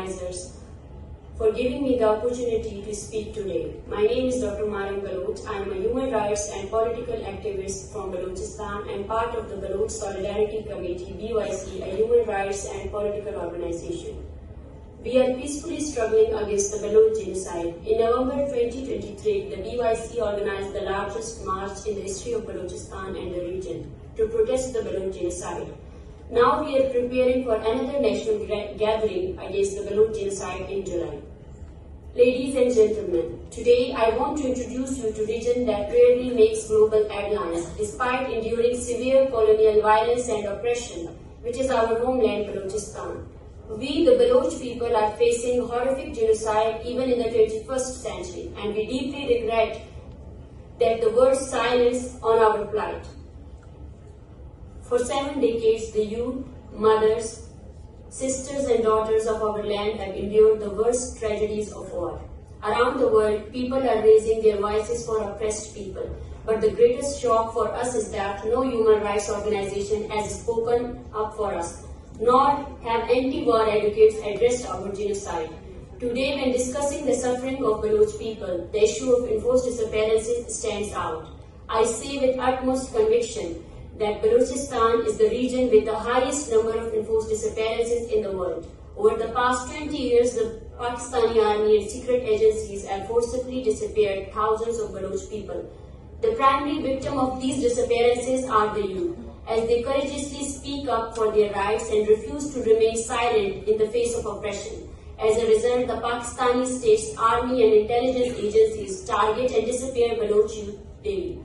organizers for giving me the opportunity to speak today. My name is Dr. Mahrang Baloch. I am a human rights and political activist from Balochistan and part of the Baloch Solidarity Committee (BYC), a human rights and political organization. We are peacefully struggling against the Baloch genocide. In November 2023, the BYC organized the largest march in the history of Balochistan and the region to protest the Baloch genocide. Now we are preparing for another national gathering against the Baloch genocide in July. Ladies and gentlemen, today I want to introduce you to a region that rarely makes global headlines despite enduring severe colonial violence and oppression, which is our homeland, Balochistan. We, the Baloch people, are facing horrific genocide even in the 21st century, and we deeply regret that the world's silence on our plight. For 7 decades, the youth, mothers, sisters and daughters of our land have endured the worst tragedies of war. Around the world, people are raising their voices for oppressed people. But the greatest shock for us is that no human rights organization has spoken up for us, nor have anti-war advocates addressed our genocide. Today, when discussing the suffering of Baloch people, the issue of enforced disappearances stands out. I say with utmost conviction that Balochistan is the region with the highest number of enforced disappearances in the world. Over the past 20 years, the Pakistani army and secret agencies have forcibly disappeared thousands of Baloch people. The primary victim of these disappearances are the youth, as they courageously speak up for their rights and refuse to remain silent in the face of oppression. As a result, the Pakistani state's army and intelligence agencies target and disappear Baloch youth daily.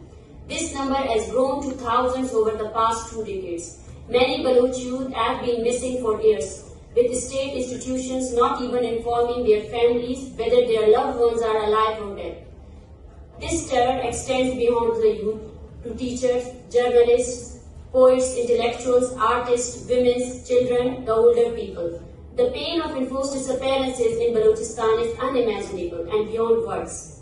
This number has grown to thousands over the past 2 decades. Many Baloch youth have been missing for years, with state institutions not even informing their families whether their loved ones are alive or dead. This terror extends beyond the youth to teachers, journalists, poets, intellectuals, artists, women, children, the older people. The pain of enforced disappearances in Balochistan is unimaginable and beyond words.